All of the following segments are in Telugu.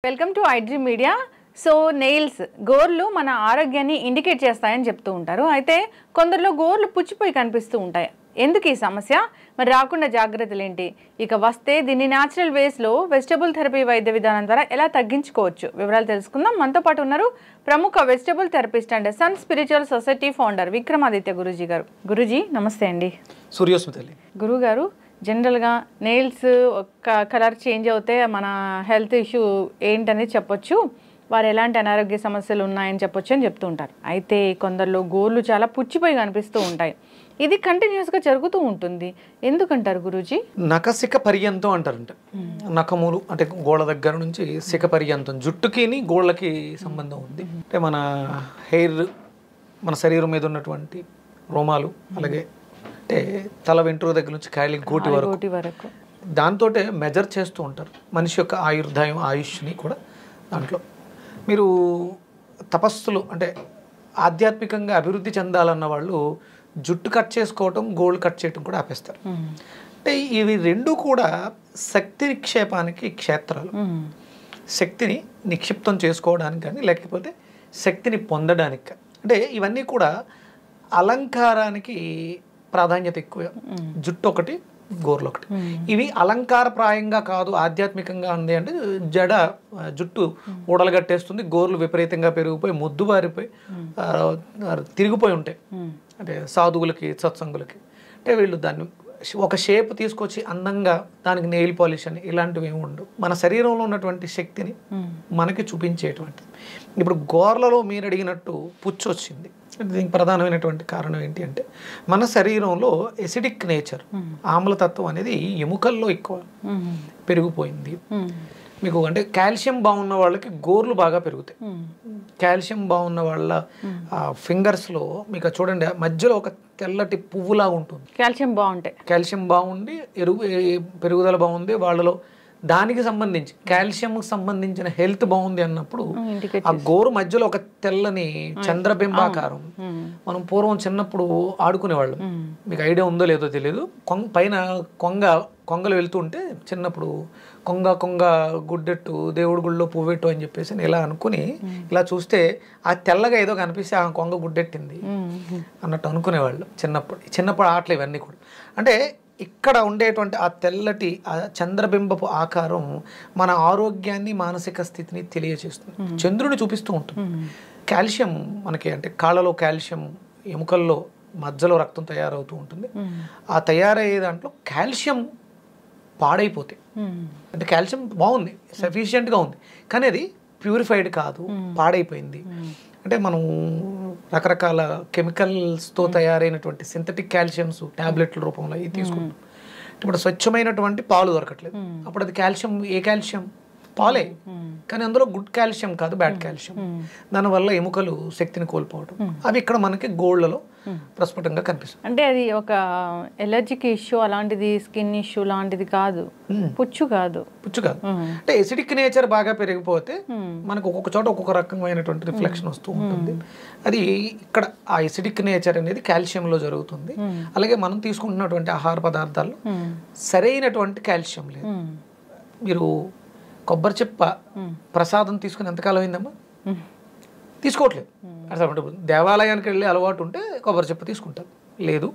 Welcome to iDream media. So nails గోర్లు మన ఆరోగ్యాన్ని ఇండికేట్ చేస్తాయని చెప్తూ ఉంటారు. అయితే కొందరిలో గోర్లు పుచ్చిపోయి కనిపిస్తూ ఉంటాయి. ఎందుకు ఈ సమస్య, మరి రాకుండా జాగ్రత్తలు ఏంటి, ఇక వస్తే దీన్ని న్యాచురల్ వేస్లో వెజిటబుల్ థెరపీ వైద్య విధానం ద్వారా ఎలా తగ్గించుకోవచ్చు, వివరాలు తెలుసుకుందాం. మనతో పాటు ఉన్నారు ప్రముఖ vegetable therapist and sun spiritual society founder Vikramaditya Guruji గారు. గురూజీ నమస్తే అండి. సూర్యోస్మితల్లి. గురువు గారు, జనరల్గా నెయిల్స్ ఒక కలర్ చేంజ్ అవుతే మన హెల్త్ ఇష్యూ ఏంటనేది చెప్పొచ్చు, వారు ఎలాంటి అనారోగ్య సమస్యలు ఉన్నాయని చెప్పొచ్చు అని చెప్తూ ఉంటారు. అయితే కొందరిలో గోర్లు చాలా పుచ్చిపోయి కనిపిస్తూ ఉంటాయి. ఇది కంటిన్యూస్గా జరుగుతూ ఉంటుంది, ఎందుకంటారు గురూజీ? నఖశిఖ పర్యంతం అంటారంట. నఖములు అంటే గోళ్ళ దగ్గర నుంచి శిఖ పర్యంతం, జుట్టుకి గోళ్ళకి సంబంధం ఉంది. అంటే మన హెయిర్, మన శరీరం మీద ఉన్నటువంటి రోమాలు, అలాగే అంటే తల వెంట్రుక దగ్గర నుంచి కాయలి గోటి వరకు దాంతో మెజర్ చేస్తూ ఉంటారు మనిషి యొక్క ఆయుర్దాయం, ఆయుష్ని కూడా. దాంట్లో మీరు తపస్సులు అంటే ఆధ్యాత్మికంగా అభివృద్ధి చెందాలన్న వాళ్ళు జుట్టు కట్ చేసుకోవటం, గోల్డ్ కట్ చేయటం కూడా ఆపేస్తారు. అంటే ఇవి రెండు కూడా శక్తి నిక్షేపానికి క్షేత్రాలు. శక్తిని నిక్షిప్తం చేసుకోవడానికి కానీ, లేకపోతే శక్తిని పొందడానికి. అంటే ఇవన్నీ కూడా అలంకారానికి ప్రాధాన్యత ఎక్కువ. జుట్టు ఒకటి, గోర్లు ఒకటి. ఇవి అలంకారప్రాయంగా కాదు, ఆధ్యాత్మికంగా ఉంది. అంటే జడ జుట్టు ఊడలగట్టేస్తుంది, గోర్లు విపరీతంగా పెరిగిపోయి ముద్దుబారిపోయి తిరిగిపోయి ఉంటాయి. అంటే సాధువులకి, సత్సంగులకి. అంటే వీళ్ళు దాన్ని ఒక షేప్ తీసుకొచ్చి అందంగా దానికి నెయిల్ పాలిష్ అని ఇలాంటివి ఏమి ఉండవు. మన శరీరంలో ఉన్నటువంటి శక్తిని మనకి చూపించేటువంటిది. ఇప్పుడు గోర్లలో మీరు అడిగినట్టు పుచ్చు వచ్చింది. దీనికి ప్రధానమైనటువంటి కారణం ఏంటి అంటే మన శరీరంలో ఎసిడిక్ నేచర్, ఆమ్లతత్వం అనేది ఎముకల్లో ఎక్కువ పెరిగిపోయింది. మీకు అంటే కాల్షియం బాగున్న వాళ్ళకి గోర్లు బాగా పెరుగుతాయి. కాల్షియం బాగున్న వాళ్ళ ఫింగర్స్లో మీకు చూడండి మధ్యలో ఒక తెల్లటి పువ్వులాగా ఉంటుంది. కాల్షియం బాగుండి పెరుగుదల బాగుంది వాళ్ళలో. దానికి సంబంధించి కాల్షియంకి సంబంధించిన హెల్త్ బాగుంది అన్నప్పుడు ఆ గోరు మధ్యలో ఒక తెల్లని చంద్రబింబాకారం. మనం పూర్వం చిన్నప్పుడు ఆడుకునేవాళ్ళం, మీకు ఐడియా ఉందో లేదో తెలియదు. పైన కొంగలు వెళ్తుంటే చిన్నప్పుడు కొంగ గుడ్డెట్టు దేవుడి గుళ్ళో పువ్వెట్టు అని చెప్పేసి ఇలా అనుకుని ఇలా చూస్తే ఆ తెల్లగా ఏదో కనిపిస్తే ఆ కొంగ గుడ్డెట్టింది అన్నట్టు అనుకునేవాళ్ళు చిన్నప్పుడు ఆటలు ఇవన్నీ కూడా. అంటే ఇక్కడ ఉండేటువంటి ఆ తెల్లటి ఆ చంద్రబింబపు ఆకారం మన ఆరోగ్యాన్ని, మానసిక స్థితిని తెలియజేస్తుంది, చంద్రుని చూపిస్తూ ఉంటుంది. కాల్షియం మనకి అంటే కాళ్ళలో కాల్షియం, ఎముకల్లో మధ్యలో రక్తం తయారవుతూ ఉంటుంది. ఆ తయారయ్యే దాంట్లో కాల్షియం పాడైపోతే, అంటే కాల్షియం బాగుంది, సఫిషియెంట్గా ఉంది, కానీ అది ప్యూరిఫైడ్ కాదు, పాడైపోయింది. అంటే మనం రకరకాల కెమికల్స్తో తయారైనటువంటి సింథటిక్ కాల్షియమ్స్ ట్యాబ్లెట్ల రూపంలో ఇది తీసుకుంటాం. ఇప్పుడు స్వచ్ఛమైనటువంటి పాలు దొరకట్లేదు. అప్పుడు అది కాల్షియం, ఏ కాల్షియం? పాలే, కానీ అందులో గుడ్ కాల్షియం కాదు, బ్యాడ్ కాల్షియం. దానివల్ల ఎముకలు శక్తిని కోల్పోవడం, అవి ఇక్కడ మనకి గోళ్ళలో ప్రస్ఫుటంగా కనిపిస్తుంది. అంటే అది ఒక ఎలర్జిక్ ఇష్యూ అలాంటిది, స్కిన్ ఇష్యూ లాంటిది కాదు, పుచ్చు కాదు. అంటే ఎసిడిక్ నేచర్ బాగా పెరిగిపోతే మనకు ఒక్కొక్క చోట ఒక్కొక్క రకమైనటువంటి రిఫ్లెక్షన్ వస్తూ ఉంటుంది. అది ఇక్కడ ఆ ఎసిడిక్ నేచర్ అనేది కాల్షియంలో జరుగుతుంది. అలాగే మనం తీసుకుంటున్నటువంటి ఆహార పదార్థాల్లో సరైనటువంటి కాల్షియం లేదు. మీరు కొబ్బరి చెప్ప ప్రసాదం తీసుకుని ఎంతకాలం అయిందమ్మా? తీసుకోవట్లేదు. అసలు దేవాలయానికి వెళ్ళే అలవాటు ఉంటే కొబ్బరి చెప్ప తీసుకుంటారు. లేదు,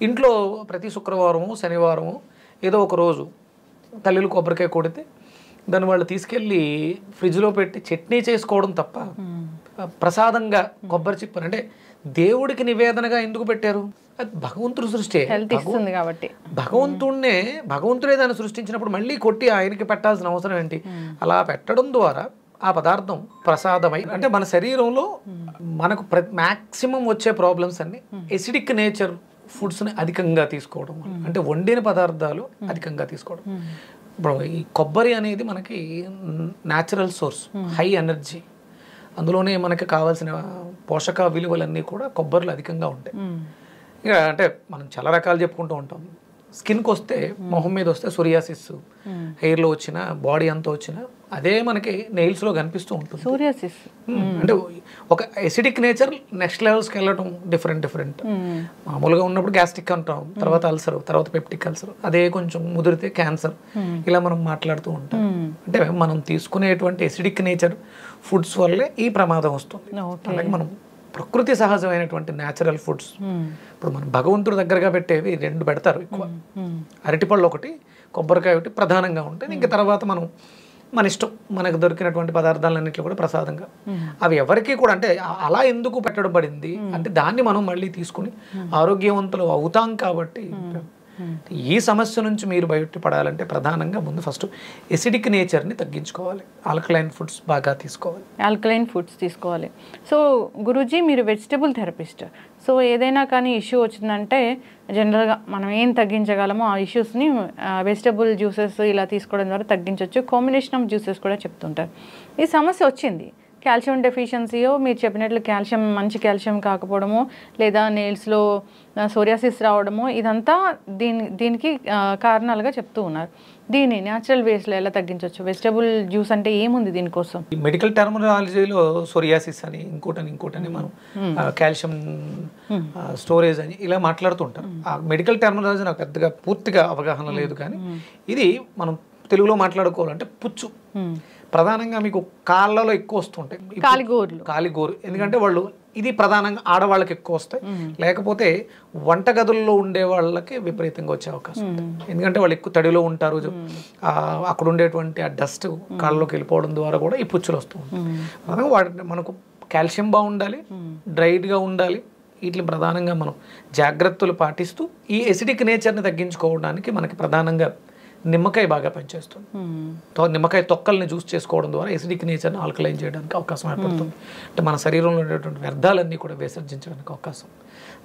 ఇంట్లో ప్రతి శుక్రవారము, శనివారము ఏదో ఒక రోజు తల్లిలు కొబ్బరికాయ కొడితే దాన్ని వాళ్ళు తీసుకెళ్ళి ఫ్రిడ్జ్లో పెట్టి చట్నీ చేసుకోవడం తప్ప ప్రసాదంగా కొబ్బరి చెప్పని అంటే దేవుడికి నివేదనగా ఎందుకు పెట్టారు? అది భగవంతుడు సృష్టి కాబట్టి భగవంతుడే దాన్ని సృష్టించినప్పుడు మళ్ళీ కొట్టి ఆయనకి పెట్టాల్సిన అవసరం ఏంటి? అలా పెట్టడం ద్వారా ఆ పదార్థం ప్రసాదమై, అంటే మన శరీరంలో మనకు మ్యాక్సిమం వచ్చే ప్రాబ్లమ్స్ అన్ని ఎసిడిక్ నేచర్ ఫుడ్స్ని అధికంగా తీసుకోవడం, అంటే వండిన పదార్థాలు అధికంగా తీసుకోవడం. ఇప్పుడు ఈ కొబ్బరి అనేది మనకి న్యాచురల్ సోర్స్, హై ఎనర్జీ, అందులోనే మనకి కావాల్సిన పోషక విలువలన్నీ కూడా కొబ్బరిలో అధికంగా ఉంటాయి. ఇక అంటే మనం చాలా రకాలు చెప్పుకుంటూ ఉంటాం. స్కిన్కి వస్తే, మొహం మీద వస్తే సోరియాసిస్, హెయిర్లో వచ్చిన, బాడీ అంతా వచ్చిన అదే మనకి నెయిల్స్లో కనిపిస్తూ ఉంటుంది. సోరియాసిస్ అంటే ఒక ఎసిడిక్ నేచర్ నెక్స్ట్ లెవెల్స్కి వెళ్ళటం డిఫరెంట్. మామూలుగా ఉన్నప్పుడు గ్యాస్ట్రిక్ అంటాం, తర్వాత అల్సర్, తర్వాత పెప్టిక్ అల్సర్, అదే కొంచెం ముదిరితే క్యాన్సర్, ఇలా మనం మాట్లాడుతూ ఉంటాం. అంటే మనం తీసుకునేటువంటి ఎసిడిక్ నేచర్ ఫుడ్స్ వల్లే ఈ ప్రమాదం వస్తుంది. అలాగే మనం ప్రకృతి సహజమైనటువంటి న్యాచురల్ ఫుడ్స్, ఇప్పుడు మనం భగవంతుడి దగ్గరగా పెట్టేవి 2 పెడతారు ఎక్కువ, అరటిపళ్ళు ఒకటి, కొబ్బరికాయ ఒకటి ప్రధానంగా ఉంటుంది. ఇంకా తర్వాత మనం మన ఇష్టం, మనకు దొరికినటువంటి పదార్థాలన్నింటిలో కూడా ప్రసాదంగా, అవి ఎవరికి కూడా అంటే అలా ఎందుకు పెట్టడం పడింది అంటే దాన్ని మనం మళ్ళీ తీసుకుని ఆరోగ్యవంతులు అవుతాం కాబట్టి. ఈ సమస్య నుంచి మీరు బయటపడాలంటే ప్రధానంగా ముందు ఫస్ట్ ఎసిడిక్ నేచర్ని తగ్గించుకోవాలి, ఆల్కలైన్ ఫుడ్స్ బాగా తీసుకోవాలి. ఆల్కలైన్ ఫుడ్స్ తీసుకోవాలి. సో గురూజీ మీరు వెజిటబుల్ థెరపిస్ట్, సో ఏదైనా కానీ ఇష్యూ వచ్చిందంటే జనరల్గా మనం ఏం తగ్గించగలమో ఆ ఇష్యూస్ని వెజిటబుల్ జ్యూసెస్ ఇలా తీసుకోవడం ద్వారా తగ్గించవచ్చు. కాంబినేషన్ ఆఫ్ జ్యూసెస్ కూడా చెప్తుంటారు. ఈ సమస్య వచ్చింది, కాల్షియం డెఫిషియన్సీయో మీరు చెప్పినట్లు కాల్షియం మంచి కాల్షియం కాకపోవడమో లేదా నెయిల్స్లో సోరియాసిస్ రావడమో, ఇదంతా దీనికి కారణాలుగా చెప్తూ ఉన్నారు. దీన్ని న్యాచురల్ వేస్లో ఎలా తగ్గించవచ్చు? వెజిటబుల్ జ్యూస్ అంటే ఏముంది దీనికోసం? మెడికల్ టర్మినాలజీలో సోరియాసిస్ అని ఇంకోటని మనం కాల్షియం స్టోరేజ్ అని ఇలా మాట్లాడుతుంటాం. ఆ మెడికల్ టర్మినాలజీ నాకు పెద్దగా పూర్తిగా అవగాహన లేదు, కానీ ఇది మనం తెలుగులో మాట్లాడుకోవాలంటే పుచ్చు. ప్రధానంగా మీకు కాళ్ళలో ఎక్కువ వస్తుంటాయి, కాలిగోరు. ఎందుకంటే వాళ్ళు ఇది ప్రధానంగా ఆడవాళ్ళకి ఎక్కువ వస్తాయి, లేకపోతే వంటగదుల్లో ఉండే వాళ్ళకి విపరీతంగా వచ్చే అవకాశం ఉంది. ఎందుకంటే వాళ్ళు ఎక్కువ తడిలో ఉంటారు, అక్కడ ఉండేటువంటి ఆ డస్ట్ కాళ్ళలోకి వెళ్ళిపోవడం ద్వారా కూడా ఈ పుచ్చులు వస్తూ ఉంటాయి. వాటి మనకు కాల్షియం బాగుండాలి, డ్రైడ్గా ఉండాలి. వీటిని ప్రధానంగా మనం జాగ్రత్తలు పాటిస్తూ ఈ ఎసిడిక్ నేచర్ని తగ్గించుకోవడానికి మనకి ప్రధానంగా నిమ్మకాయ బాగా పనిచేస్తుంది. నిమ్మకాయ తొక్కల్ని జ్యూస్ చేసుకోవడం ద్వారా ఎసిడిక్ నేచర్ని ఆల్కలైన్ చేయడానికి అవకాశం ఏర్పడుతుంది. అంటే మన శరీరంలో ఉండేటువంటి వ్యర్థాలన్నీ కూడా విసర్జించడానికి అవకాశం.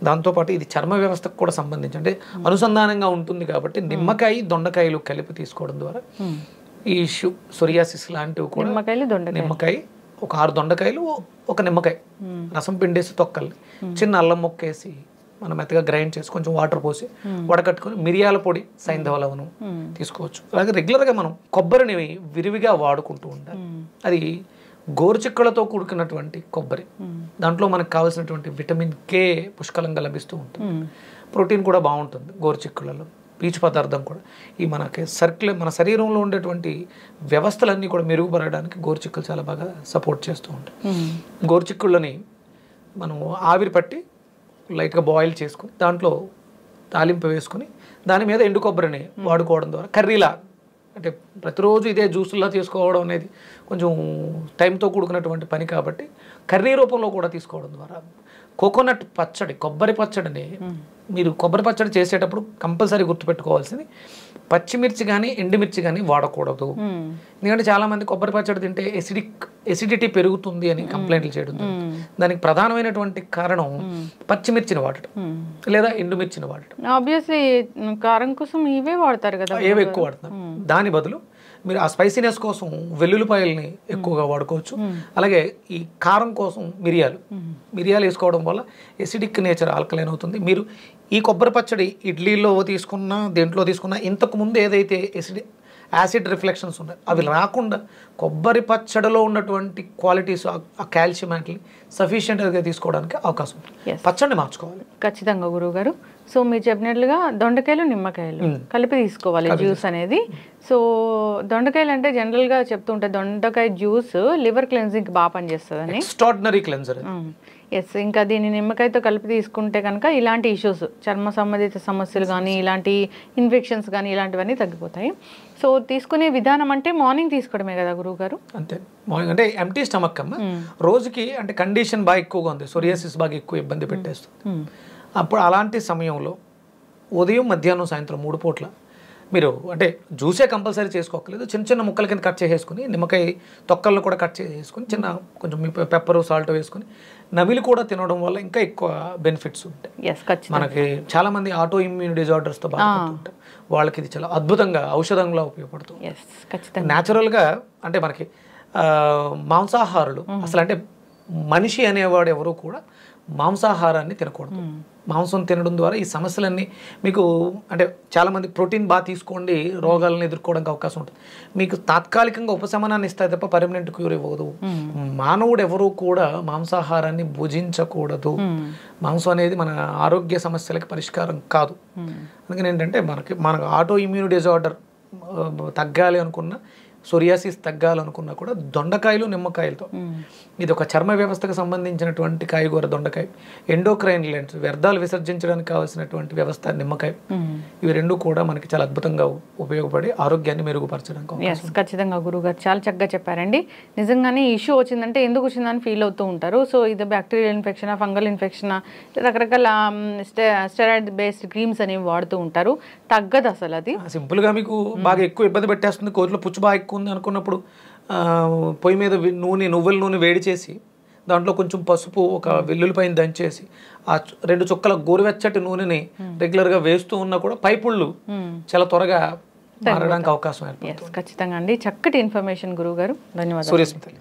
దాంతోపాటు ఇది చర్మ వ్యవస్థకు కూడా సంబంధించి అంటే అనుసంధానంగా ఉంటుంది కాబట్టి నిమ్మకాయ, దొండకాయలు కలిపి తీసుకోవడం ద్వారా ఈ ఇష్యూ సోరియాసిస్ లాంటివి కూడా, నిమ్మకాయ ఒక 6 దొండకాయలు, ఒక నిమ్మకాయ రసం పిండేసి తొక్కల్ని చిన్న అల్లం మొక్కేసి మనం మెత్తగా గ్రైండ్ చేసి కొంచెం వాటర్ పోసి వడకట్టుకొని మిరియాల పొడి, సైంధవ లవణం తీసుకోవచ్చు. అలాగే రెగ్యులర్గా మనం కొబ్బరిని విరివిగా వాడుకుంటూ ఉండాలి. అది గోరుచిక్కలతో కూడుకున్నటువంటి కొబ్బరి, దాంట్లో మనకు కావాల్సినటువంటి విటమిన్ కే పుష్కలంగా లభిస్తూ ఉంటుంది. ప్రోటీన్ కూడా బాగుంటుంది గోరుచిక్కులలో, పీచు పదార్థం కూడా. ఈ మనకి మన శరీరంలో ఉండేటువంటి వ్యవస్థలన్నీ కూడా మెరుగుపడడానికి గోరుచిక్కులు చాలా బాగా సపోర్ట్ చేస్తూ ఉంటాయి. గోరుచిక్కుళ్ళని మనం ఆవిరి పట్టి లైట్గా బాయిల్ చేసుకుని దాంట్లో తాలింపు వేసుకుని దాని మీద ఎండు కొబ్బరిని వాడుకోవడం ద్వారా కర్రీలా, అంటే ప్రతిరోజు ఇదే జ్యూసులా తీసుకోవడం అనేది కొంచెం టైంతో కూడుకున్నటువంటి పని కాబట్టి కర్రీ రూపంలో కూడా తీసుకోవడం ద్వారా కోకోనట్ పచ్చడి, కొబ్బరి పచ్చడిని మీరు కొబ్బరి పచ్చడి చేసేటప్పుడు కంపల్సరీ గుర్తుపెట్టుకోవాల్సింది పచ్చిమిర్చి కానీ ఎండుమిర్చి కానీ వాడకూడదు. ఎందుకంటే చాలామంది కొబ్బరి పచ్చడి తింటే ఎసిడిటీ పెరుగుతుంది అని కంప్లైంట్లు చేయడం. దానికి ప్రధానమైనటువంటి కారణం పచ్చిమిర్చిని వాడటం లేదా ఎండుమిర్చిని వాడటం. ఆబ్వియస్లీ కారం కోసం ఇవే వాడతారు కదా, ఏవి ఎక్కువ వాడతారు. దాని బదులు మీరు ఆ స్పైసీనెస్ కోసం వెల్లుల్లిపాయల్ని ఎక్కువగా వాడుకోవచ్చు. అలాగే ఈ కారం కోసం మిరియాలు వేసుకోవడం వల్ల ఎసిడిక్ నేచర్ ఆల్కలైన్ అవుతుంది. మీరు ఈ కొబ్బరి పచ్చడి ఇడ్లీలో తీసుకున్నా దేంట్లో తీసుకున్నా ఇంతకుముందు ఏదైతే యాసిడ్ రిఫ్లెక్షన్స్ ఉన్నాయి అవి రాకుండా కొబ్బరి పచ్చడిలో ఉన్నటువంటి క్వాలిటీస్, ఆ కాల్షియం యాక్ట్ని సఫిషియెంట్గా తీసుకోవడానికి అవకాశం ఉంది. పచ్చడిని మార్చుకోవాలి ఖచ్చితంగా గురువుగారు. సో మీరు చెప్పినట్లుగా దొండకాయలు, నిమ్మకాయలు కలిపి తీసుకోవాలి జ్యూస్ అనేది. సో దొండకాయలు అంటే జనరల్గా చెప్తూ ఉంటాయి దొండకాయ జ్యూస్ లివర్ క్లెన్జింగ్కి బాగా పనిచేస్తుందని. Extraordinary cleanser. ఎస్, ఇంకా దీన్ని నిమ్మకాయతో కలిపి తీసుకుంటే కనుక ఇలాంటి ఇష్యూస్, చర్మ సంబంధిత సమస్యలు కానీ ఇలాంటి ఇన్ఫెక్షన్స్ కానీ ఇలాంటివన్నీ తగ్గిపోతాయి. సో తీసుకునే విధానం అంటే మార్నింగ్ తీసుకోవడమే కదా గురువు గారు? అంతే, మార్నింగ్ అంటే ఎంటీ స్టమక్ అమ్మ. రోజుకి అంటే కండిషన్ బాగా ఎక్కువగా ఉంది, సోరియాసిస్ బాగా ఎక్కువ ఇబ్బంది పెట్టేస్తుంది. అప్పుడు అలాంటి సమయంలో ఉదయం, మధ్యాహ్నం, సాయంత్రం 3 పూట్ల మీరు అంటే జ్యూసే కంపల్సరీ చేసుకోకలేదు, చిన్న చిన్న ముక్కల కింద కట్ చేసేసుకుని నిమ్మకాయ తొక్కలను కూడా కట్ చేసేసుకుని కొంచెం పెప్పరు, సాల్ట్ వేసుకుని నమిలి కూడా తినడం వల్ల ఇంకా ఎక్కువ బెనిఫిట్స్ ఉంటాయి. మనకి చాలామంది ఆటో ఇమ్యూన్ డిజార్డర్స్తో బాధపడుతుంటారు, వాళ్ళకి ఇది చాలా అద్భుతంగా ఔషధంగా ఉపయోగపడుతుంది. న్యాచురల్గా అంటే మనకి మాంసాహారులు అసలు అంటే మనిషి అనేవాడు ఎవరు కూడా మాంసాహారాన్ని తినకూడదు. మాంసం తినడం ద్వారా ఈ సమస్యలన్నీ మీకు అంటే చాలామంది ప్రోటీన్ బాగా తీసుకోండి రోగాలను ఎదుర్కోవడానికి అవకాశం ఉంటుంది. మీకు తాత్కాలికంగా ఉపశమనాన్ని ఇస్తాయి తప్ప పర్మనెంట్ క్యూర్ ఇవ్వదు. మానవుడు ఎవరూ కూడా మాంసాహారాన్ని భుజించకూడదు. మాంసం అనేది మన ఆరోగ్య సమస్యలకి పరిష్కారం కాదు. అందుకని ఏంటంటే మన ఆటో ఇమ్యూన్ డిజార్డర్ తగ్గాలి అనుకున్న, సోరియాసిస్ తగ్గాలనుకున్నా కూడా దొండకాయలు నిమ్మకాయలతో, ఇది ఒక చర్మ వ్యవస్థకు సంబంధించినటువంటి కాయగూర దొండకాయ, ఎండోక్రైన్ గ్లాండ్స్ వ్యర్థాలు విసర్జించడానికి కావాల్సినటువంటి వ్యవస్థ నిమ్మకాయ, ఇవి రెండు కూడా మనకి చాలా అద్భుతంగా ఉపయోగపడి ఆరోగ్యాన్ని మెరుగుపరచడానికి. ఖచ్చితంగా గురుగారు చాలా చక్కగా చెప్పారండి. నిజంగానే ఇష్యూ వచ్చిందంటే ఎందుకు వచ్చిందని ఫీల్ అవుతూ ఉంటారు. సో ఇది బ్యాక్టీరియల్ ఇన్ఫెక్షన్, ఫంగల్ ఇన్ఫెక్షన్, రకరకాల స్టెరాయిడ్ బేస్డ్ క్రీమ్స్ అనేవి వాడుతూ ఉంటారు. తగ్గదు అసలు. అది సింపుల్గా మీకు బాగా ఎక్కువ ఇబ్బంది పెట్టేస్తుంది, కోతిలో పుచ్చు బాగా ఎక్కువ ఉంది అనుకున్నప్పుడు పొయ్యి మీద నువ్వుల నూనె వేడి చేసి దాంట్లో కొంచెం పసుపు, ఒక వెల్లుల్లిపాయని దంచేసి ఆ 2 చుక్కల గోరువెచ్చటి నూనెని రెగ్యులర్గా వేస్తూ ఉన్నా కూడా పైపుళ్ళు చాలా త్వరగా మారడానికి అవకాశం ఏర్పడుతుంది. ఖచ్చితంగా అండి. చక్కటి ఇన్ఫర్మేషన్ గురువు గారు, ధన్యవాదాలు. సూర్యస్మిత.